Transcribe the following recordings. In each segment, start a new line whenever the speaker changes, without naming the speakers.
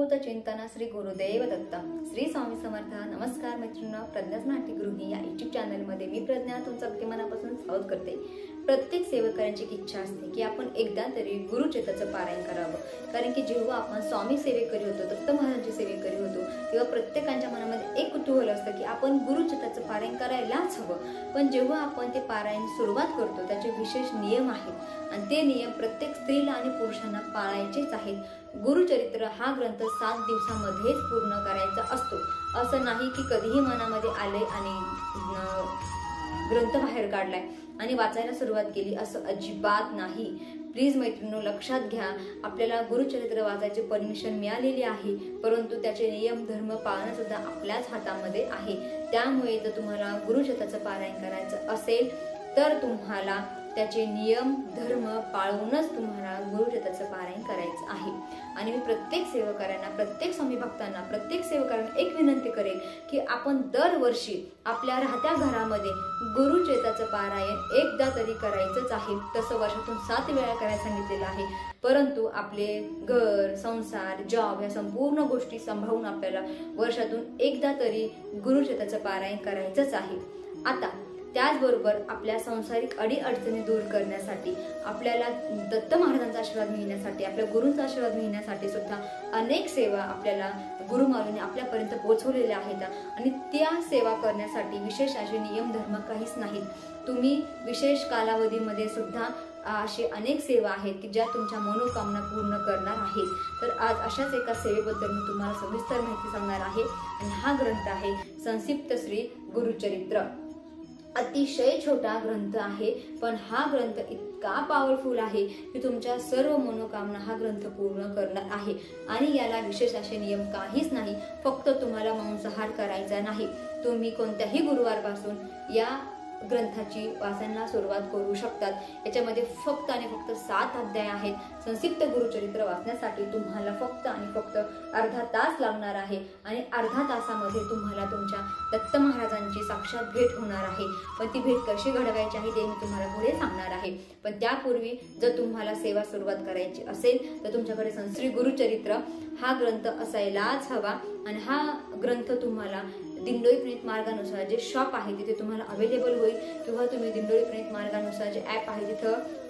अवधूत चिंतन श्री गुरुदेव दत्त श्री स्वामी समर्थ। नमस्कार मित्रांनो, प्रज्ञाच नाट्य गृहिणी या यूट्यूब चॅनल मध्ये मी प्रज्ञा तुमचं अगदी मनापासून स्वागत करते। प्रत्येक सेवकांची इच्छा असते की आपण एकदा तरी गुरुचरित्राचं पारायण करावं, कारण की जेव्हा आपण स्वामी सेवेकरी होतो, दत्त महाराजांची सेवेकरी होतो, तेव्हा प्रत्येकाच्या मनामध्ये एक कुतूहल असतं की आपण गुरुचरित्राचं पारायण करायलाच हवं। पण जेव्हा आपण ते पारायण सुरुवात करतो त्याचे विशेष नियम आहेत आणि ते नियम प्रत्येक स्त्रीला आणि पुरुषांना पाळायचेच आहेत। गुरुचरित्र हा ग्रंथ 7 दिवसांमध्येच पूर्ण करायचा असतो। असं नाही की कधीही मनामध्ये आले आणि ग्रंथ बाहेर काढलाय आणि वाचायला सुरुवात केली, असं अजिबात नाही। प्लीज मैत्रिणींनो, लक्षात घ्या, आपल्याला गुरुचरित्र वाचायची परमिशन मिळालेली आहे, परंतु त्याचे नियम धर्म पाळणं सुद्धा आपल्याच हातामध्ये आहे। त्यामुळे जर तुम्हाला गुरुचरित्राचं पारायण करायचं असेल तर तुम्हाला त्याचे नियम धर्म पाळूनच तुम्हाला गुरुचरित्राचं पारायण करायचं आहे। आणि मी प्रत्येक सेवकांना, प्रत्येक स्वामी भक्तांना, प्रत्येक सेवकांना एक विनंती करेल की आपण दरवर्षी आपल्या राहत्या घरामध्ये गुरुचरित्राचं पारायण एकदा तरी करायचंच आहे। तसं वर्षातून 7 वेळा करायला सांगितलेलं आहे, परंतु आपले घर, संसार, जॉब या संपूर्ण गोष्टी सांभाळून आपल्याला वर्षातून एकदा तरी गुरुचरित्राचं पारायण करायचंच आहे। आता त्याचबरोबर आपल्या सांसारिक अडीअडचणी दूर करण्यासाठी, आपल्याला दत्त महाराजांचा आशीर्वाद मिळण्यासाठी, आपल्या गुरूंचा आशीर्वाद मिळण्यासाठी सुद्धा अनेक सेवा आपल्याला गुरुमाऊलीने आपल्यापर्यंत पोहोचवलेल्या आहेत आणि त्या सेवा करण्यासाठी विशेष असे नियम धर्म काहीच नाहीत। तुम्ही विशेष कालावधीमध्ये सुद्धा अशी अनेक सेवा आहेत की ज्या तुमच्या मनोकामना पूर्ण करणार आहेत। तर आज अशाच एका सेवेबद्दल मी तुम्हाला सविस्तर माहिती सांगणार आहे आणि हा ग्रंथ आहे संक्षिप्त श्री गुरुचरित्र। अतिशय छोटा ग्रंथ आहे, पण हा ग्रंथ इतका पॉवरफुल आहे की तुमच्या सर्व मनोकामना हा ग्रंथ पूर्ण करणार आहे। आणि याला विशेष असे नियम काहीच नाही, फक्त तुम्हाला मांसाहार करायचा नाही। तुम्ही कोणत्याही गुरुवारपासून या ग्रंथाची वाचनाला सुरुवात करू शकतात। याच्यामध्ये फक्त आणि फक्त 7 अध्याय आहेत। संक्षिप्त गुरुचरित्र वाचण्यासाठी तुम्हाला फक्त आणि फक्त अर्धा तास लागणार आहे आणि अर्धा तासामध्ये तुम्हाला तुमच्या दत्त महाराजांची साक्षात भेट होणार आहे। पण ती भेट कशी घडवायची आहे ते मी तुम्हाला पुढे सांगणार आहे। पण त्यापूर्वी जर तुम्हाला सेवा सुरुवात करायची असेल तर तुमच्याकडे श्री गुरुचरित्र हा ग्रंथ असायलाच हवा आणि हा ग्रंथ तुम्हाला दिंडोरी प्रणित मार्गानुसार जे शॉप आहे तिथे तुम्हाला अवेलेबल होईल, किंवा तुम्ही दिंडोरी प्रणित मार्गानुसार जे ॲप आहे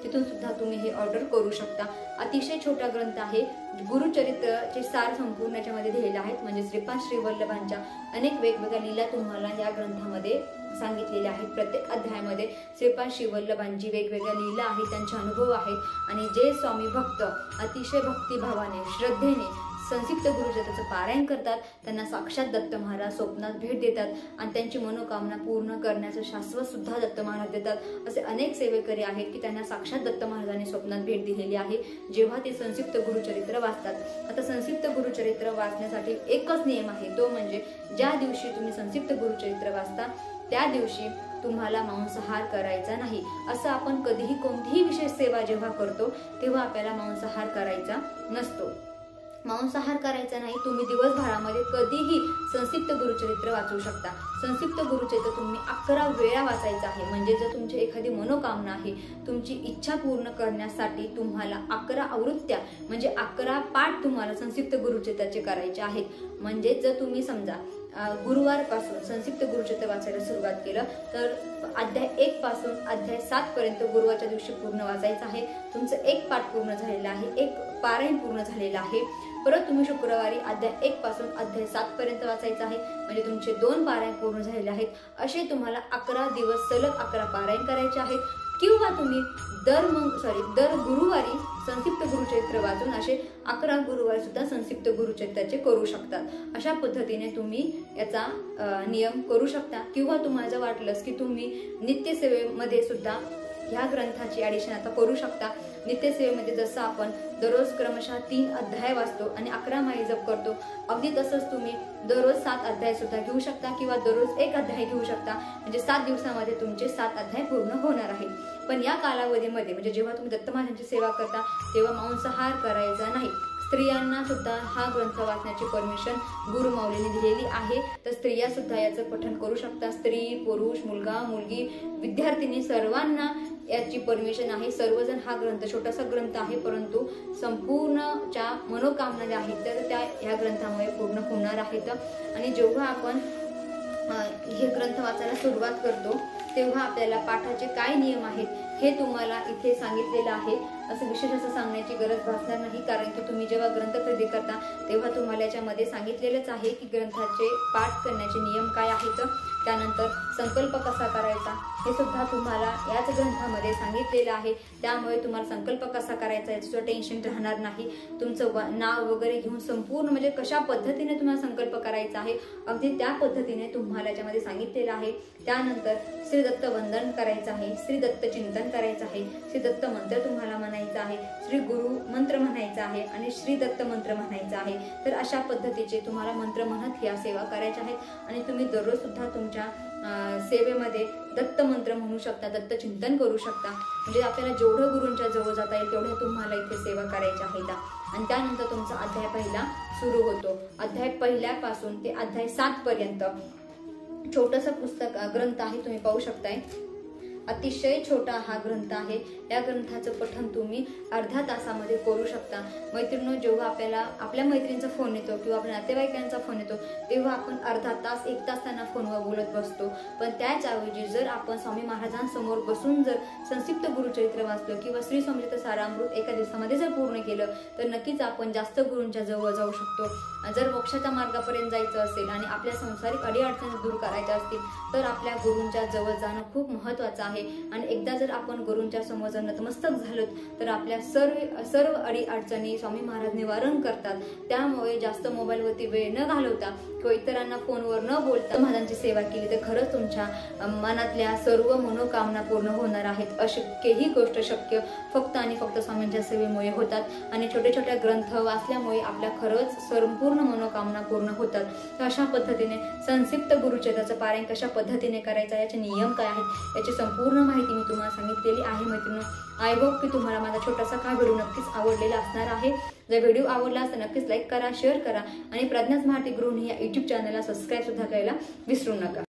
तिथून सुद्धा तुम्ही हे ऑर्डर करू शकता। अतिशय छोटा ग्रंथ आहे। गुरुचरित्रचे सार संपूर्ण याच्यामध्ये दिलेले आहेत, म्हणजे श्रीपाद श्री वल्लभांच्या अनेक वेगवेगळ्या लीला तुम्हाला या ग्रंथामध्ये सांगितलेल्या आहेत। प्रत्येक अध्यायामध्ये श्रीपाद श्री वल्लभांची वेगवेगळ्या लीला आहेत, त्यांचे अनुभव आहेत आणि जे स्वामी भक्त अतिशय भक्तिभावाने श्रद्धेने संक्षिप्त गुरुचरित्राचं पारायण करतात त्यांना साक्षात दत्त महाराज स्वप्नात भेट देतात आणि त्यांची मनोकामना पूर्ण करण्याचं शाश्वत सुद्धा दत्त महाराज देतात। असे अनेक सेवेकरी आहेत की त्यांना साक्षात दत्त महाराजांनी स्वप्नात भेट दिलेली आहे जेव्हा ते संक्षिप्त गुरुचरित्र वाचतात। आता संक्षिप्त गुरुचरित्र वाचण्यासाठी एकच नियम आहे, तो म्हणजे ज्या दिवशी तुम्ही संक्षिप्त गुरुचरित्र वाचता त्या दिवशी तुम्हाला मांसाहार करायचा नाही। असं आपण कधीही कोणतीही विशेष सेवा जेव्हा करतो तेव्हा आपल्याला मांसाहार करायचा नसतो। मांसाहार करायचा नाही। तुम्ही दिवसभरामध्ये कधीही संक्षिप्त गुरुचरित्र वाचू शकता। संक्षिप्त गुरुचरित्र तुम्ही 11 वेळा वाचायचं आहे, म्हणजे जर तुमची एखादी मनोकामना आहे, तुमची इच्छा पूर्ण करण्यासाठी तुम्हाला 11 आवृत्त्या म्हणजे 11 पाठ तुम्हाला संक्षिप्त गुरुचरित्राचे करायचे आहेत। म्हणजे जर तुम्ही समजा गुरुवारपासून संक्षिप्त गुरुचरित्र वाचायला सुरुवात केलं तर अध्याय 1 पासून अध्याय 7 पर्यंत गुरुवारच्या दिवशी पूर्ण वाचायचं आहे। तुमचं 1 पाठ पूर्ण झालेला आहे, 1 पारायण पूर्ण झालेलं आहे। परत तुम्ही शुक्रवारी अध्याय 1 पासून अध्याय 7 पर्यंत वाचायचं आहे, म्हणजे तुमचे 2 पारायण पूर्ण झालेले आहेत। असे तुम्हाला 11 दिवस सलग 11 पारायण करायचे आहेत, किंवा तुम्ही दर गुरुवारी संक्षिप्त गुरुचरित्र वाचून असे 11 गुरुवार सुद्धा संक्षिप्त गुरुचरित्राचे करू शकतात। अशा पद्धतीने तुम्ही याचा नियम करू शकता, किंवा तुम्हाला जर वाटलंच की तुम्ही नित्यसेवेमध्ये सुद्धा ह्या ग्रंथाची ॲडिशन आता करू शकता। नित्यसेवेमध्ये जसं आपण दररोज क्रमशः 3 अध्याय वाचतो आणि 11 माळी जप करतो, अगदी तसंच तुम्ही दररोज 7 अध्याय सुद्धा घेऊ शकता, किंवा दररोज 1 अध्याय घेऊ शकता। म्हणजे 7 दिवसामध्ये तुमचे 7 अध्याय पूर्ण होणार आहेत। पण या कालावधीमध्ये म्हणजे जेव्हा तुम्ही दत्त महाराजांची सेवा करता तेव्हा मांसाहार करायचा नाही। स्त्रियांना सुद्धा हा ग्रंथ वाचण्याची परमिशन गुरु माऊलीने दिलेली आहे, तर स्त्रिया सुद्धा याचं पठण करू शकतात. स्त्री, पुरुष, मुलगा, मुलगी, विद्यार्थिनी सर्वांना याची परमिशन आहे. सर्वजण हा ग्रंथ, छोटासा ग्रंथ आहे परंतु संपूर्ण ज्या मनोकामना ज्या आहेत तर त्या ह्या ग्रंथामुळे पूर्ण होणार आहेत. आणि जेव्हा आपण हे ग्रंथ वाचायला सुरुवात करतो तेव्हा आपल्याला पाठाचे काय नियम आहेत हे तुम्हाला इथे सांगितलेलं आहे. असं विशेष असं सांगण्याची गरज भासणार नाही, कारण की तुम्ही जेव्हा ग्रंथ खरेदी करता तेव्हा तुम्हाला याच्यामध्ये सांगितलेलंच आहे की ग्रंथाचे पाठ करण्याचे नियम काय आहेत, त्यानंतर संकल्प कसा करायचा हे सुद्धा तुम्हाला याच ग्रंथामध्ये सांगितलेलं आहे. त्यामुळे तुम्हाला संकल्प कसा करायचा याचं टेन्शन राहणार नाही. तुमचं नाव वगैरे घेऊन संपूर्ण म्हणजे कशा पद्धतीने तुम्हाला संकल्प करायचा आहे अगदी त्या पद्धतीने तुम्हाला याच्यामध्ये सांगितलेलं आहे. त्यानंतर श्री दत्त वंदन करायचं आहे, श्री दत्त चिंतन करायचं आहे, श्री दत्त मंत्र तुम्हाला म्हणायचा आहे, श्री गुरु मंत्र म्हणायचा आहे आणि श्री दत्त मंत्र म्हणायचा आहे. तर अशा पद्धतीचे तुम्हाला मंत्र म्हणत ह्या सेवा करायच्या आहेत. आणि तुम्ही दररोज सुद्धा तुमच्या सेवेमध्ये दत्त मंत्र म्हणू शकता, दत्त चिंतन करू शकता. म्हणजे आपल्याला जेवढं गुरूंच्या जवळ जाता येईल तेवढ्या तुम्हाला इथे सेवा करायच्या आहेत. आणि त्यानंतर तुमचा अध्याय पहिला सुरू होतो. अध्याय पहिल्यापासून ते अध्याय 7 पर्यंत छोटंसं पुस्तक ग्रंथ आहे, तुम्ही पाहू शकताय. अतिशय छोटा हा ग्रंथ आहे. या ग्रंथाचं पठण तुम्ही अर्ध्या तासामध्ये करू शकता. मैत्रिणींनो, जेव्हा आपल्याला आपल्या मैत्रिणींचा फोन येतो किंवा आपल्या नातेवाईकांचा फोन येतो तेव्हा आपण अर्धा तास 1 तास त्यांना फोनवर बोलत बसतो. पण त्याच्याऐवजी जर आपण स्वामी महाराजांसमोर बसून जर संक्षिप्त गुरुचरित्र वाचलं किंवा श्री स्वामी चरित्र सारामृत एका दिवसामध्ये जर पूर्ण केलं तर नक्कीच आपण जास्त गुरूंच्या जवळ जाऊ शकतो. जर मोक्षाच्या मार्गापर्यंत जायचं असेल आणि आपल्या संसारिक अडीअडचणी दूर करायच्या असतील तर आपल्या गुरूंच्या जवळ जाणं खूप महत्त्वाचं आहे. आणि एकदा जर आपण गुरूंच्या समोर जर नतमस्तक झालो तर आपल्या सर्व अडीअडचणी स्वामी महाराज निवारण करतात. त्यामुळे जास्त मोबाईलवरती वेळ न घालवता किंवा इतरांना फोनवर न बोलता महाराजांची सेवा केली तर खरंच तुमच्या मनातल्या सर्व मनोकामना पूर्ण होणार आहेत. अशक्य ही गोष्ट शक्य फक्त आणि फक्त स्वामींच्या सेवेमुळे होतात. आणि छोटे छोटे ग्रंथ वाचल्यामुळे आपल्या खरंच संपूर्ण मनोकामना पूर्ण होतात. तर अशा पद्धतीने संक्षिप्त गुरुचरित्राचं पारायण कशा पद्धतीने करायचं, याचे नियम काय आहेत याची संपूर्ण माहिती मी तुम्हाला सांगितलेली आहे. मैत्रिणी, आय होप की तुम्हाला माझा छोटासा हा व्हिडिओ नक्कीच आवडलेला असणार आहे. जर व्हिडिओ आवडला तर नक्कीच लाईक करा, शेअर करा आणि प्रज्ञाच मराठी गृहिणी या YouTube चॅनलला सबस्क्राईब सुद्धा करायला विसरू नका.